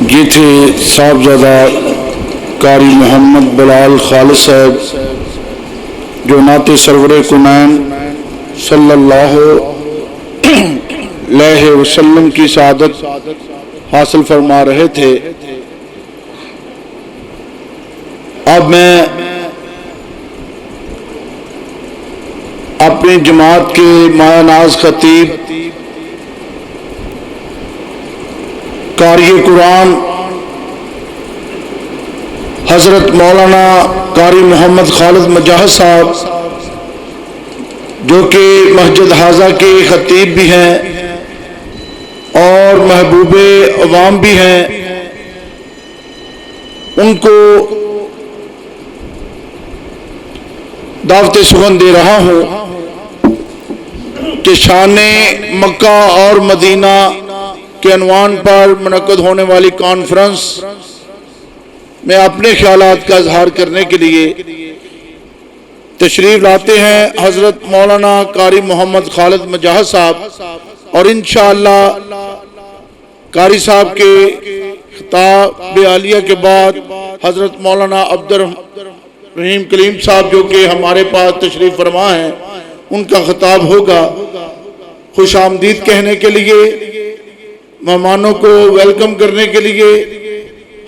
یہ تھے صاحبزادہ قاری محمد بلال خالد صاحب جو نعت سرور کونین صلی اللہ علیہ وسلم کی سعادت حاصل فرما رہے تھے۔ اب میں اپنی جماعت کے مایہ ناز خطیب قاری قرآن حضرت مولانا قاری محمد خالد مجاہد صاحب جو کہ مسجد حاضہ کے خطیب بھی ہیں اور محبوب عوام بھی ہیں، ان کو دعوت سخن دے رہا ہوں کہ شان مکہ اور مدینہ کے عنوان پر منعقد ہونے والی کانفرنس میں اپنے خیالات کا اظہار کرنے کے لیے تشریف لاتے ہیں حضرت مولانا قاری محمد خالد مجاہد صاحب، اور انشاءاللہ قاری صاحب کے خطاب عالیہ کے بعد حضرت مولانا عبدالرحیم کلیم صاحب جو کہ ہمارے پاس تشریف فرما ہیں ان کا خطاب ہوگا۔ خوش آمدید کہنے کے لیے، مہمانوں کو ویلکم کرنے کے لیے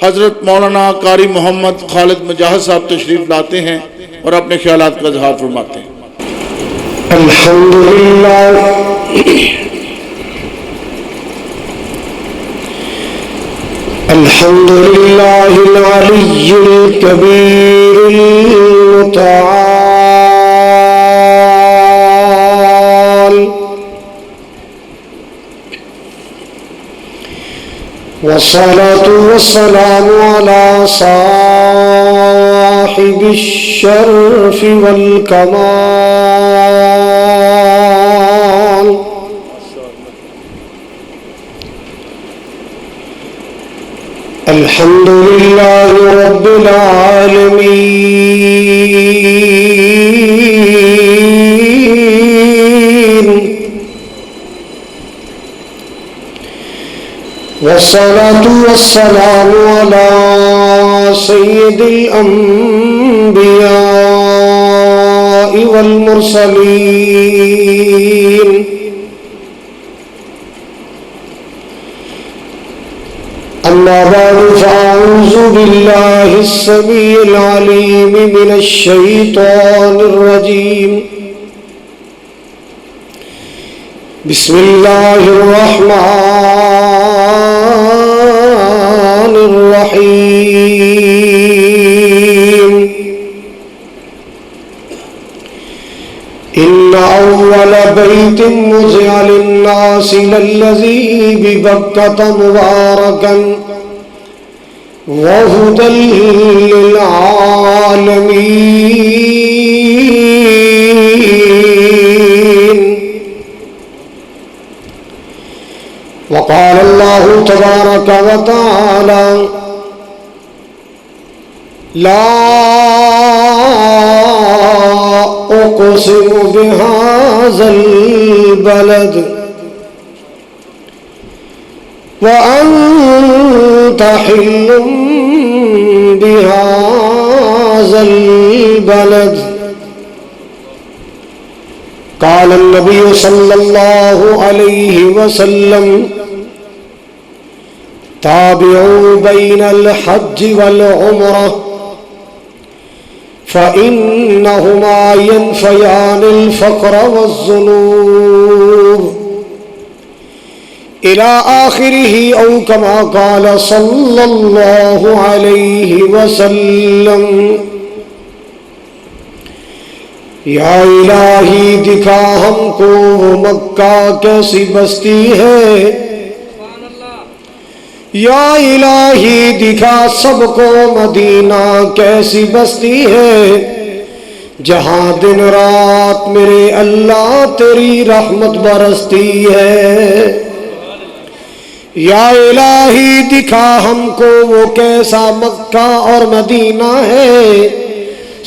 حضرت مولانا قاری محمد خالد مجاہد صاحب تشریف لاتے ہیں اور اپنے خیالات کا اظہار فرماتے ہیں۔ الحمدللہ العلی الکبیر المتعال، والصلاة والسلام على صاحب الشرف والکمال، الحمد للہ رب العالمین، والصلاة والسلام على سید الانبیاء والمرسلین، اما بعد فاعوذ باللہ السمیع العلیم من الشیطان الرجیم، بسم اللہ الرحمن الرحیم، ان اول بیت وضع للناس للذی ببکۃ مبارکا وہدی للعالمین، وقال اللہ تبارک وتعالی لا اقسم بهذا البلد وأنت حل بهذا البلد، قال النبي صلى الله عليه وسلم تابعوا بين الحج والعمرة فإنهما ينفيان الفقر والذنوب إلى آخره، أو كما قال صلى الله عليه وسلم۔ یا الہی دکھا ہم کو وہ مکہ کیسی بستی ہے، یا الہی دکھا سب کو مدینہ کیسی بستی ہے، جہاں دن رات میرے اللہ تیری رحمت برستی ہے۔ یا الہی دکھا ہم کو وہ کیسا مکہ اور مدینہ ہے،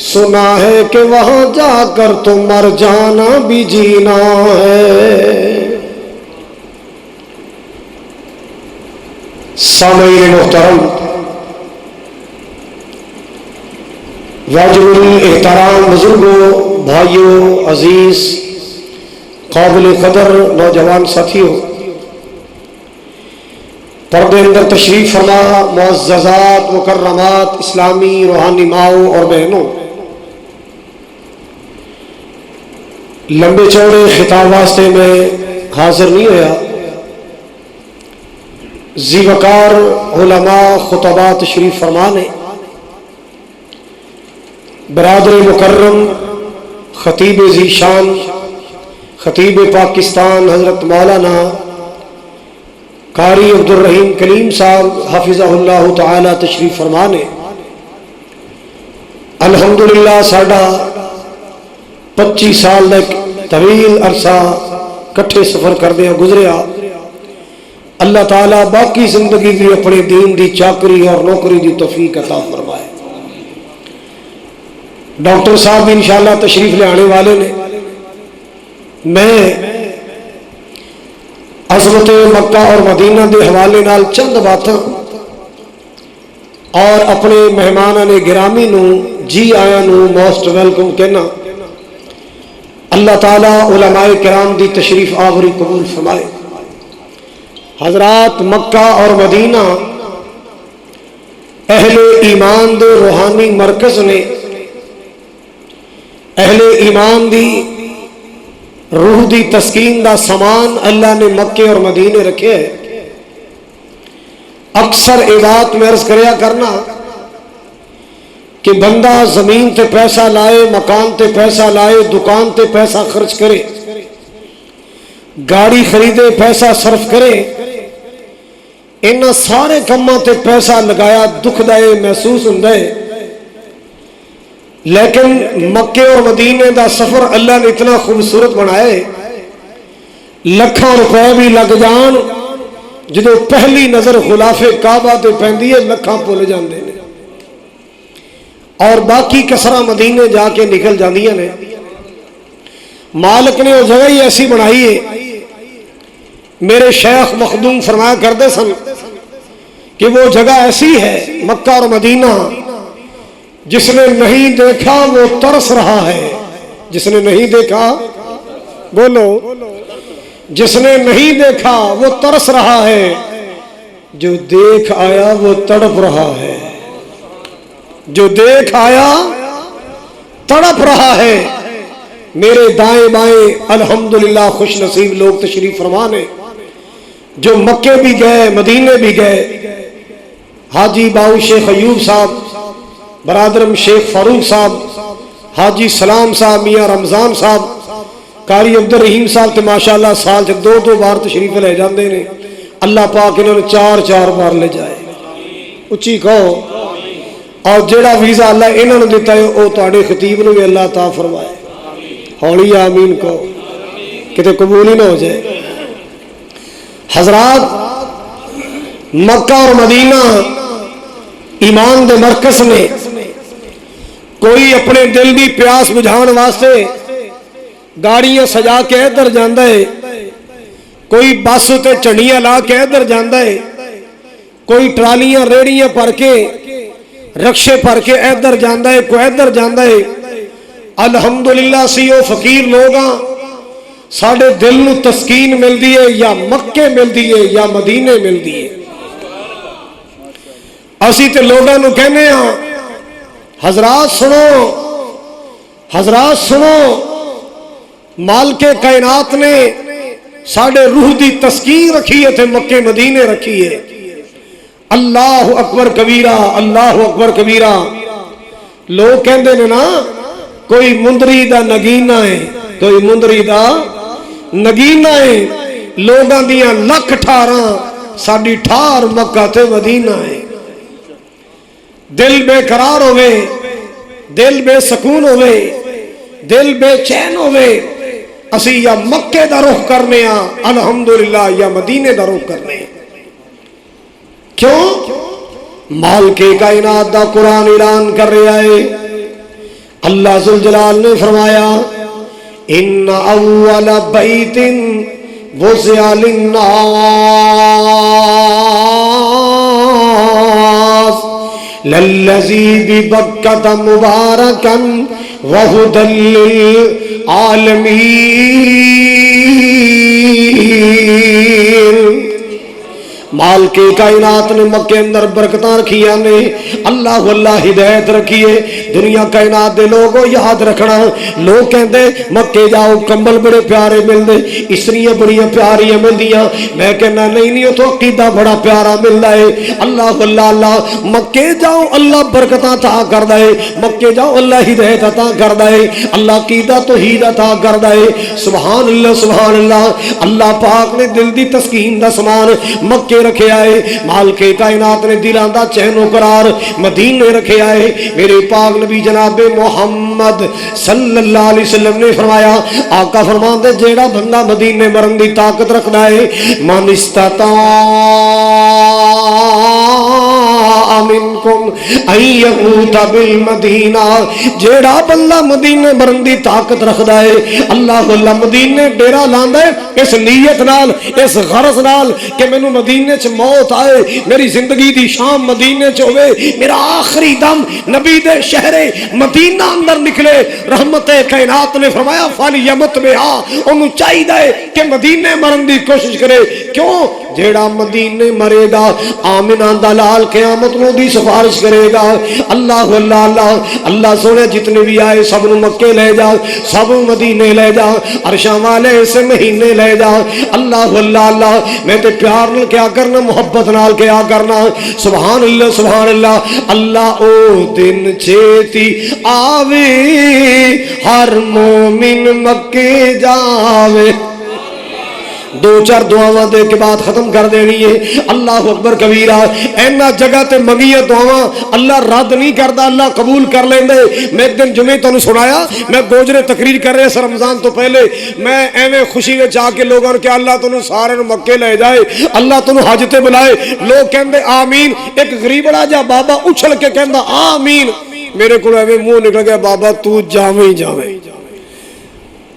سنا ہے کہ وہاں جا کر تو مر جانا بھی جینا ہے۔ سامعین محترم، واجب الاحترام بزرگوں، بھائیوں، عزیز، قابل قدر نوجوان ساتھیوں، پردے اندر تشریف فرما معززات مکرمات اسلامی روحانی ماؤں اور بہنوں، لمبے چوڑے خطاب واسطے میں حاضر نہیں ہویا، ذی وقار علماء خطباء تشریف فرمانے، برادر مکرم خطیب ذی شان خطیب پاکستان حضرت مولانا قاری عبدالرحیم کلیم صاحب حفظہ اللہ تعالی تشریف فرمانے۔ الحمدللہ ساڈا 25 سال کا طویل عرصہ کٹھے سفر کردیا گزریا، اللہ تعالیٰ باقی زندگی بھی اپنے دین دی چاکری اور نوکری دی توفیق عطا فرمائے۔ ڈاکٹر صاحب بھی انشاءاللہ تشریف لے آنے والے نے، میں عظمت مکہ اور مدینہ دے حوالے نال چند باتاں اور اپنے مہمانان گرامی نو جی آیا نو موسٹ ویلکم کہنا، اللہ تعالیٰ علماء کرام دی تشریف آوری قبول فرمائے۔ حضرات، مکہ اور مدینہ اہل ایمان دے روحانی مرکز نے، اہل ایمان دی روح دی تسکین دا سامان اللہ نے مکے اور مدینے رکھے ہے۔ اکثر عبادت میں عرض کریا کرنا کہ بندہ زمین تے پیسہ لائے، مکان تے پیسہ لائے، دکان تے پیسہ خرچ کرے، گاڑی خریدے، پیسہ صرف کرے، ان سارے کماں تے پیسہ لگایا دکھ دائے محسوس ہوں دائے، لیکن مکے اور مدینے دا سفر اللہ نے اتنا خوبصورت بنائے، لکھاں روپے بھی لگ جان، جدو پہلی نظر غلاف کعبہ تے پہندی ہے لکھاں بھول جاندے نے، اور باقی کسرہ مدینے جا کے نکل جاندیاں نے۔ مالک نے وہ جگہ ہی ایسی بنائی ہے، میرے شیخ مخدوم فرمایا کرتے سن کہ وہ جگہ ایسی ہے مکہ اور مدینہ، جس نے نہیں دیکھا وہ ترس رہا ہے، جس نے نہیں دیکھا، بولو، جس نے نہیں دیکھا وہ ترس رہا ہے، جو دیکھ آیا وہ تڑپ رہا ہے، جو دیکھ آیا تڑپ رہا ہے۔ میرے دائیں بائیں الحمدللہ خوش نصیب لوگ تشریف فرمانے، جو مکے بھی گئے مدینے بھی گئے۔ حاجی باؤ شیخ ایوب صاحب، برادرم شیخ فاروق صاحب، حاجی سلام صاحب، میاں رمضان صاحب، قاری عبدالرحیم صاحب تے ماشاءاللہ سال چ 2 بار تشریف لے جاندے نے، اللہ پاک انہوں نے 4 بار لے جائے، اچھی کہو، اور جیڑا ویزا اللہ انہوں نے دیتا ہے وہ تواڈے خطیب نو بھی اللہ عطا فرمائے، ہولی آمین کہو، کتے قبول ہی نہ ہو جائے۔ حضرات، مکہ اور مدینہ ایمان دے مرکز نے، کوئی اپنے دل دی پیاس بجھان واسطے گاڑیاں سجا کے ادھر جاندا ہے، کوئی بس تے چڑھیاں لا کے ادھر جاندا ہے، کوئی ٹرالیاں ریڑیاں بھر کے رکشے بھر کے ادھر جاندا ہے، کوئی ادھر جاندا ہے۔ الحمدللہ سی او فقیر لوگاں ساڑھے دل نو تسکین مل دی ہے، یا مکے مل دی ہے یا مدینے مل دی ہے۔ اسی تے لوگاں نو کہنے ہاں، حضرات سنو، حضرات سنو، مالک کائنات نے ساڑھے روح دی تسکین رکھی ہے تے مکے مدینے رکھی ہے۔ اللہ اکبر کبیرہ، اللہ اکبر کبیرہ۔ لوگ کہندے نے نا کوئی مندری دا نگینہ ہے، کوئی مندری دا نگینہ ہے، لوگاں دیاں لکھ ٹھاراں ساڑھی ٹھار مکہ تے مدینہ ہے۔ دل بے قرار ہوئے، دل بے سکون ہوئے، دل بے چین ہوئے، اسی یا مکے دا رخ کرنے ہاں الحمدللہ، یا مدینے دا رخ کرنے ہاں۔ کیوں؟ مالک کائنات دا قرآن اعلان کر رہا ہے، اللہ ذوالجلال نے فرمایا ان اول بیت وضع للناس للذی ببکۃ مبارکا وہدی للعالمین۔ مال کے کائنات نے مکے اندر برکتاں رکھیاں نے، اللہ اللہ ہدایت رکھیے۔ دنیا کائنات دے لوگوں یاد رکھنا، لوگ کہندے مکے جاؤ کمبل بڑے پیارے ملدے، استریاں بڑیاں پیاریاں ملدیاں، میں کہنا نہیں تو عقیدہ بڑا پیارا ملدا ہے۔ اللہ اللہ اللہ، مکے جاؤ اللہ برکتاں عطا کردا ہے، مکے جاؤ اللہ ہدایت عطا کردا ہے، اللہ عقیدہ توحید عطا کردا ہے۔ سبحان اللہ سبحان اللہ۔ اللہ پاک نے دل دی تسکین دا سامان مکے رکھے آئے، مال کے کائنات نے دلان دا چین و قرار مدینے رکھے آئے۔ میرے پاک نبی جناب محمد صلی اللہ علیہ وسلم نے فرمایا، آقا فرمان دے جیڑا بندہ مدینے مرن دی طاقت رکھنا ہے، من استطاع منکم ان یموت بالمدینہ، جیڑا بندہ مدینے مرن دی طاقت رکھدا ہے، اللہ اللہ مدینے ڈیرا لاندا ہے اس نیت نال، اس غرض نال کہ مینوں مدینے چ موت آئے، میری زندگی دی شام مدینے چ ہوئے، میرا آخری دم نبی دے شہر مدینہ اندر نکلے۔ رحمت کائنات نے فرمایا فَلْيَمُتْ بِهَا، انہوں چاہیے کہ مدینے مرن دی کوشش کرے۔ کیوں؟ جیڑا مدینے مرے گا آمنہ دلال قیامت نو دی سفارش کرے گا۔ اللہ اللہ اللہ، اللہ سونے جتنے بھی آئے سب نو مکے لے جا، سب مدینے لے جا، عرشاں والے سے مہینے لے جا۔ اللہ اللہ اللہ، میں تے پیار نال کیا کرنا، محبت نال کیا کرنا۔ سبحان اللہ سبحان اللہ۔ اللہ او دن چھیتی آوے، ہر مومن مکے جاوے۔ دو چار دعاواں دے کے بعد ختم کر دینی ہے۔ اللہ اکبر کبیرہ، اینا جگہ تے منگیاں دعاواں اللہ رد نہیں کردا، اللہ قبول کر لیندے۔ میں ایک دن جمعے تو سنایا، میں گوجرے تقریر کر رہے رمضان تو پہلے، میں ایویں خوشی میں جا کے لوگوں نے کہ اللہ تنوں سارے مکے لے جائے، اللہ تنوں حج تے بلائے۔ لوگ کہندے آمین، ایک غریبڑا جا بابا اچھل کے کہندا آمین، میرے کو ایویں منہ نکل گیا بابا تو جاویں جاویں۔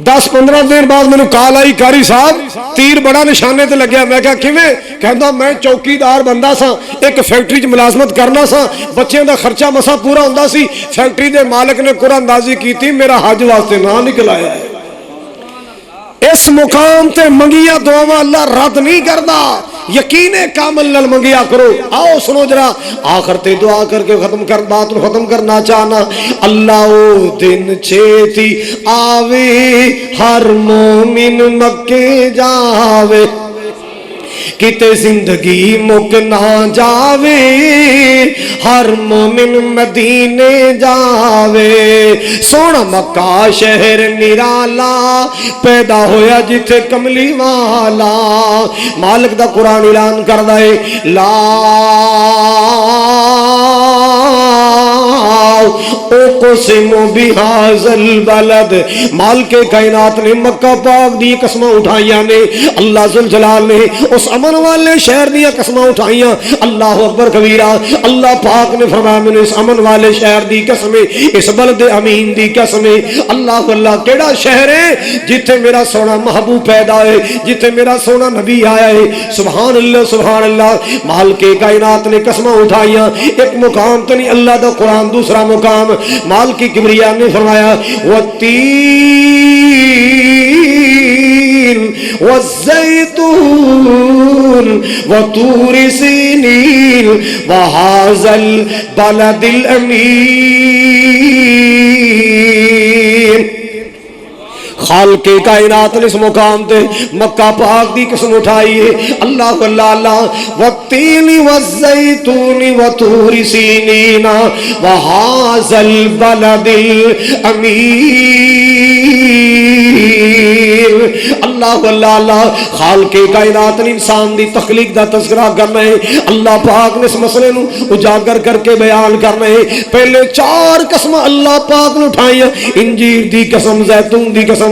10-15 دن بعد میں کال آئی، کاری صاحب تیر بڑا نشانے تے لگیا۔ میں کہا کیویں؟ کہندا میں چوکیدار بندہ سا، ایک فیکٹری چ ملازمت کرنا سا، بچیاں دا خرچہ مسا پورا ہوندا سی، فیکٹری دے مالک نے قرآن اندازی کیتی، میرا حج واسطے نہ نکل آیا ہے۔ اس مقام تے منگیاں دعاواں اللہ رد نہیں کردا، یقین کامل نال منگیا کرو۔ آؤ سنو جرا، آخر تے دعا کر کے ختم کر بات ختم کرنا چاہنا۔ اللہ او دن چھیتی آوے، ہر مومن مکے جاوے، کتے زندگی مک نہ جاوے، ہر مومن مدینے جاوے۔ سونا مکہ شہر نرالا، پیدا ہویا جتھے کملی والا۔ مالک دا قرآن اعلان کردا ہے، لا اقسم بہذا البلد، مالک کائنات نے مکہ پاک دی قسمیں اٹھائیاں نے، اللہ ذوالجلال نے اس امن والے شہر دیا قسمیں اٹھائیاں۔ اللہ اکبر کبیرہ، اللہ پاک نے فرمایا میں نے اس امن والے شہر دی قسمیں، اس بلد امین دی قسمیں۔ اللہ اللہ، کیڑا شہر ہے جتھے میرا سونا محبوب پیدا ہے، جتھے میرا سونا نبی آیا ہے۔ سبحان اللہ سبحان اللہ۔ مالک کائنات نے قسمیں اٹھائیاں، ایک مقام تو نہیں، اللہ دا قرآن دوسرا مقام۔ مال کی کبریاء نے فرمایا والتین والزیتون وطور سینین وہذا البلد الامین۔ خالق کائنات نے اس مقام تے مکہ پاک دی قسم اٹھائی ہے۔ اللہ اللہ اللہ، والتین والزیتون وطور سینین وہذا البلد الامین۔ اللہ اللہ اللہ، خالق کائنات نے انسان دی تخلیق دا تذکرہ کرنا ہے، اللہ پاک نے اس مسئلے نو اجاگر کر کے بیان کرنا ہے۔ پہلے 4 قسم اللہ پاک نے اٹھائیاں، انجیر دی قسم، زیتون دی قسم،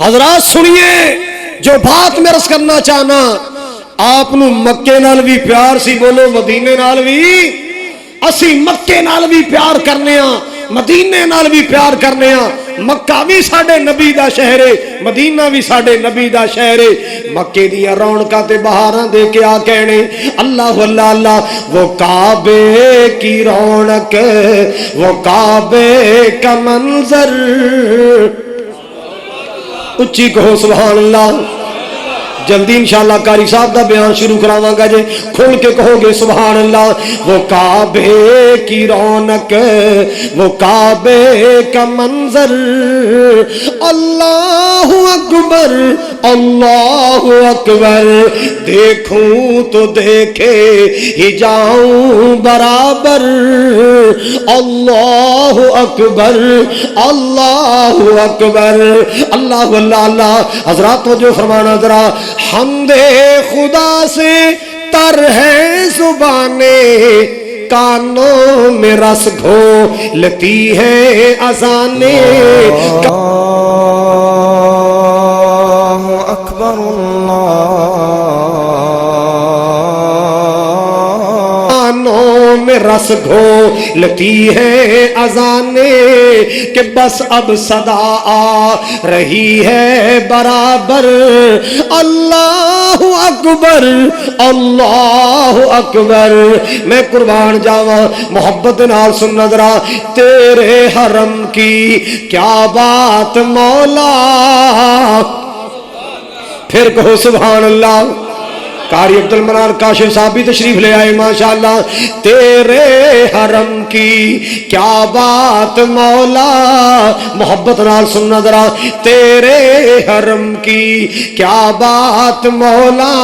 حضرات سنیے جو بات میں عرض کرنا چاہنا، آپ نو مکے نال بھی پیار سی، بولو مدینے نال بھی، اسی مکے نال بھی پیار کرنے ہاں، مدینے نال بھی پیار کرنے ہاں۔ مکہ بھی ساڈے نبی دا شہر ہے، مدینہ بھی ساڈے نبی دا شہر ہے۔ مکے دیا رونقاں تے بہاراں دے کے آ کہنے اللہ اللہ اللہ، وہ کعبے کی رونق، وہ کعبے کا منظر، اچھی کہو سبحان اللہ۔ جلدی انشاءاللہ قاری صاحب دا بیان شروع کراواں گا جے، کھول کے کہو گے سبحان اللہ۔ وہ کعبے کی رونق، وہ کعبے کا منظر، اللہ اکبر اللہ اکبر، دیکھوں تو دیکھے ہی جاؤں برابر، اللہ اکبر اللہ اکبر، اللہ اللہ اللہ۔ حضرات توجہ فرمانا ذرا، حمد خدا سے تر ہے زبانیں، کانوں میں رس گھولتی ہے اذانیں، اللہ اکبر کانوں میں رس گھولتی ہے اذانیں، کہ بس اب صدا آ رہی ہے برابر، اللہ اکبر اللہ اکبر۔ میں قربان جاواں محبت نال سننا ذرا، تیرے حرم کی کیا بات مولا، پھر کہو سبحان اللہ۔ قاری عبد المنان کاشف صاحب بھی تشریف لے آئے ماشاءاللہ۔ تیرے حرم کی کیا بات مولا، محبت نال سننا ذرا، تیرے حرم کی کیا بات مولا،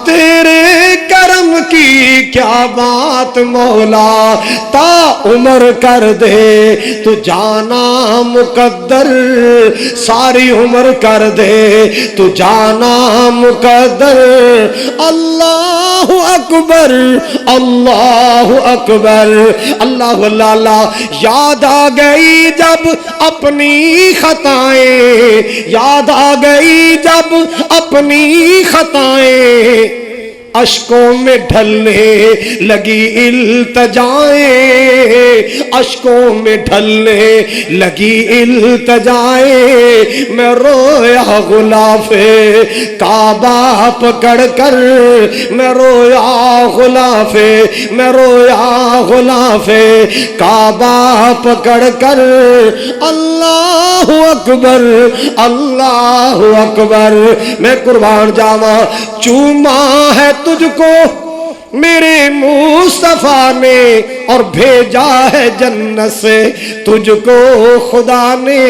تیرے کرم کی کیا بات مولا، تا عمر کر دے تو جانا مقدر، ساری عمر کر دے تو جانا مقدر، اللہ اکبر اللہ اکبر، اللہ اللہ اللہ۔ یاد آ گئی جب اپنی خطائیں، یاد آ گئی جب اپنی خطائیں، اشکوں میں ڈھلنے لگی التجائیں، اشکوں میں ڈھلنے لگی التجائیں، میں رویا غلاف کعبہ پکڑ کر، میں رویا غلاف، میں رویا غلاف کعبہ پکڑ کر، اللہ اکبر اللہ اکبر۔ میں قربان جاواں، چوما ہے تجھ کو میرے مصطفیٰ نے، اور بھیجا ہے جنت سے تجھ کو خدا نے،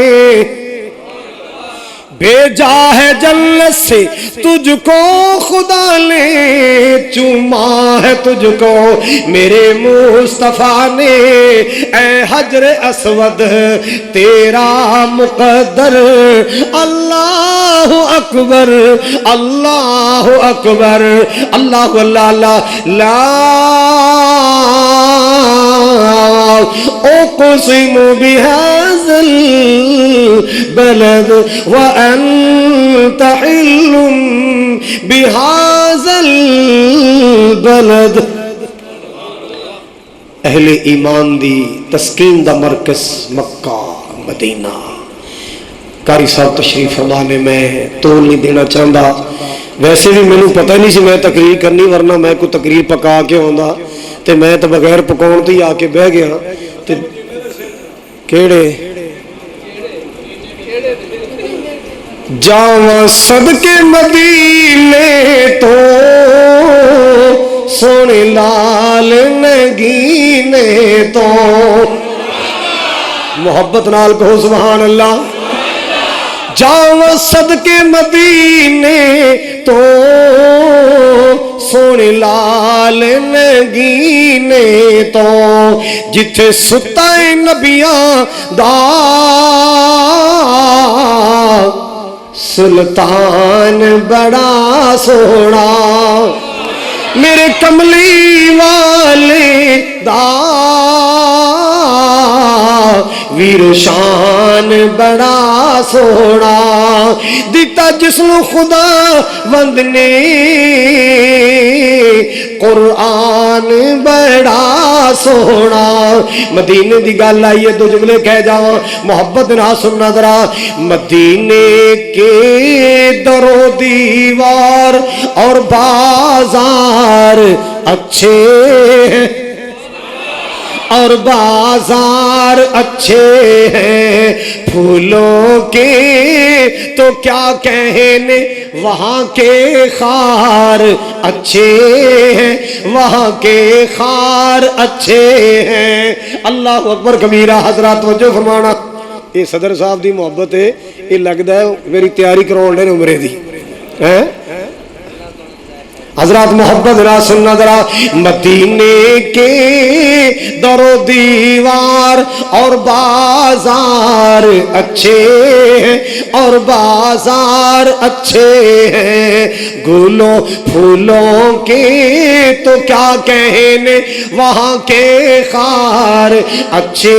بھیجا ہے جنت سے تجھ کو خدا نے، چوما ہے تجھ کو میرے مصطفیٰ نے، اے حجر اسود تیرا مقدر، اللہ اکبر اللہ اکبر، اللہ اللہ اللہ۔ لا اقسم بهذا البلد وانت حل بهذا البلد۔ اہل ایمان دی تسکین دا مرکز مکہ مدینہ۔ قاری صاحب تشریف فرما نے، میں تول نہیں دینا چاہتا، ویسے بھی مینوں پتہ نہیں سی میں تقریر کرنی، ورنہ میں کوئی تقریر پکا کے آندا تے میں تو بغیر پکاؤن تو ہی آ کے بہ گیا تے کیڑے جاواں صدقے مدینے تو سونے لال نگینے تو، محبت نال کہو سبحان اللہ۔ جاواں صدقے مدینے تو سونے لال نگینے تو، جتھے ستا ہے نبیاں دا سلطان بڑا سونا، میرے کملی والے دا ویر شان بڑا سونا، مکہ جسنو خدا وند نے قرآن بڑا سونا. مدینے دی گل آئیے دو جملے کہہ جاؤں محبت نہ سننا ذرا. مدینے کے در و دیوار اور بازار اچھے ہیں اور بازار اچھے ہیں. پھولوں کے تو کیا کہنے وہاں کے خار اچھے ہیں وہاں کے خار اچھے ہیں. اللہ اکبر کبیرہ. حضرات توجہ فرمانا. یہ صدر صاحب دی محبت ہے. یہ لگتا ہے میری تیاری کراؤن دے عمرے دی. حضرات محبت را سننا ذرا. مدینے کے در و دیوار اور بازار اچھے ہیں اور بازار اچھے ہیں. گلوں پھولوں کے تو کیا کہنے وہاں کے خار اچھے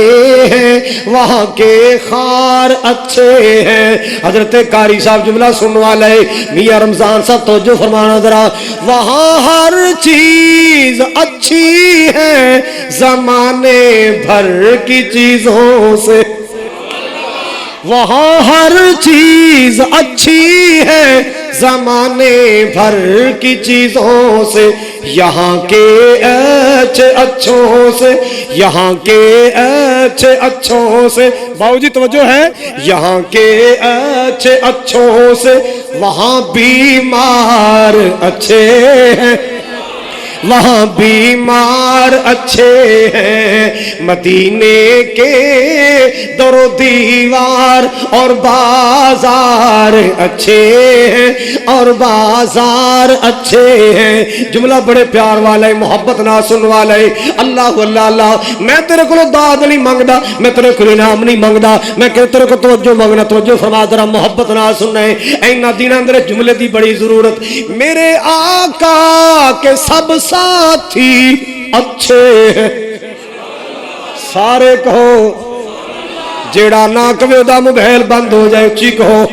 ہیں وہاں کے خار اچھے ہیں. حضرت قاری صاحب جملہ سننے والا ہے میاں رمضان صاحب توجہ فرمانا ذرا. وہاں ہر چیز اچھی ہے زمانے بھر کی چیزوں سے. وہاں ہر چیز اچھی ہے زمانے بھر کی چیزوں سے. یہاں کے اچھے اچھوں سے یہاں کے اچھے اچھوں سے. باؤ جی توجہ ہے. یہاں کے اچھے اچھوں سے وہاں بیمار اچھے ہیں وہاں بیمار اچھے ہیں. مدینے کے در و دیوار اور بازار اچھے ہیں اور بازار اچھے ہیں. جملہ بڑے پیار والا ہے محبت نہ سن والا ہے. اللہ اللہ اللہ. میں تیرے کو داد نہیں مانگدا میں تیرے کو انعام نہیں مانگدا میں کہ تیرے کو توجہ مانگنا. توجہ فرما ذرا. محبت نہ سننا ہے. اینا دیناں اندر جملے دی بڑی ضرورت. میرے آقا کے سب ساتھی اچھے ہیں. سارے کہو. جیڑا نہ کہے دا موبائل بند ہو جائے. اچھی کہو.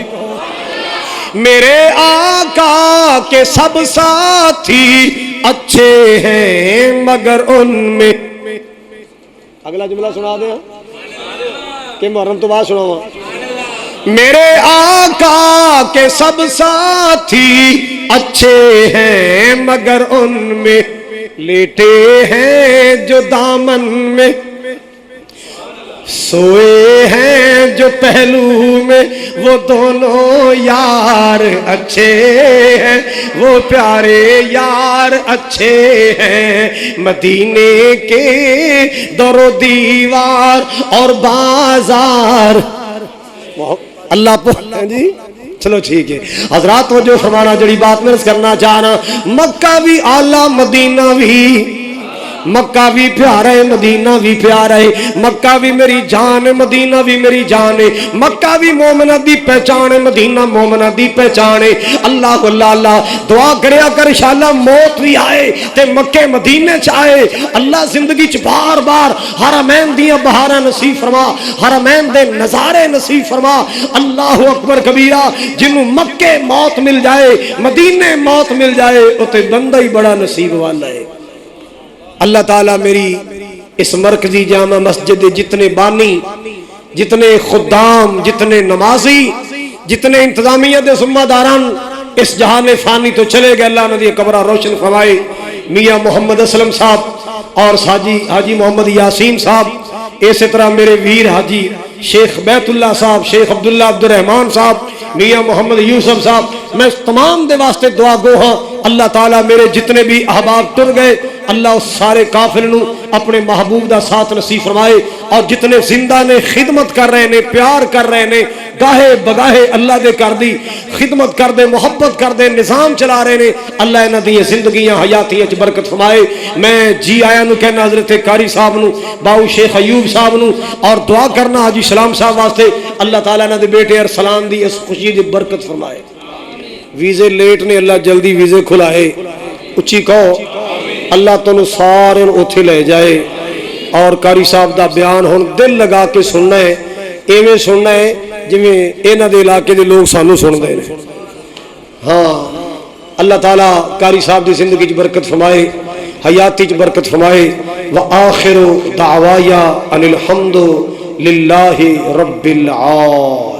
میرے آقا کے سب ساتھی اچھے ہیں مگر ان میں. اگلا جملہ سنا دیں کہ محرم تو بات سناؤں. میرے آقا کے سب ساتھی اچھے ہیں مگر ان میں لیٹے ہیں جو دامن میں سوئے ہیں جو پہلو میں وہ دونوں یار اچھے ہیں وہ پیارے یار اچھے ہیں. مدینے کے در و دیوار اور بازار. اللہ پہ جی چلو ٹھیک ہے. حضرات وہ جو فرمانا جڑی بات میں کرنا چاہنا. مکہ بھی آلہ مدینہ بھی. مکہ بھی پیارا ہے مدینہ بھی پیارا ہے. مکہ بھی میری جان ہے مدینہ بھی میری جان ہے. مکہ بھی مومنہ دی پہچان ہے مدینہ مومنہ دی پہچان ہے. اللہ اللہ اللہ. دعا کریا کر انشاءاللہ موت بھی آئے تے مکہ مدینے چاہے. اللہ زندگی چ بار بار حرمین دیاں بہاراں نصیب فرما حرمین دے نظارے نصیب فرما. اللہ اکبر کبیرہ. جنوں مکہ موت مل جائے مدینے موت مل جائے او تے بندہ ہی بڑا نصیب والا ہے. اللہ تعالیٰ میری اس مرکزی جامع مسجد جتنے بانی جتنے خدام جتنے نمازی جتنے انتظامیہ دے ذمہ داران اس جہان فانی تو چلے گئے. اللہ نے دی قبرہ روشن فرمائے. میاں محمد اسلم صاحب اور حاجی محمد یاسین صاحب. اسی طرح میرے ویر حاجی شیخ بیت اللہ صاحب شیخ عبداللہ عبد الرحمان صاحب میاں محمد یوسف صاحب. میں تمام دے واسطے دعا گو ہاں. اللہ تعالیٰ میرے جتنے بھی احباب ٹر گئے اللہ اس سارے کافر نو اپنے محبوب دا ساتھ نصیب فرمائے. اور جتنے زندہ نے خدمت کر رہے نے پیار کر رہے نے گاہے بگاہے اللہ دے کر دی خدمت کر دے محبت کر دے نظام چلا رہے نے اللہ انہاں دی زندگیاں حیاتیاں چ برکت فرمائے. میں جی آیا نو کہنا حضرت قاری صاحب نو باؤ شیخ ایوب صاحب نو اور دعا کرنا حاجی سلام صاحب واسطے اللہ تعالیٰ انہاں دے بیٹے ارسلان دی اس خوشی دی برکت فرمائے. ویزے لیٹ نے اللہ جلدی ویزے کھلائے. اچھی کہو اللہ تنو سارے اوتھے لے جائے. اور قاری صاحب دا بیان ہن دل لگا کے سننا ہے. ایویں سننا ہے جویں انہاں دے علاقے دے لوگ سانو سن دے نے. ہاں اللہ تعالیٰ قاری صاحب دی زندگی چ برکت فرمائے، حیاتی چ برکت فرمائے۔ وآخر دعوایا ان الحمد للہ رب العالمین۔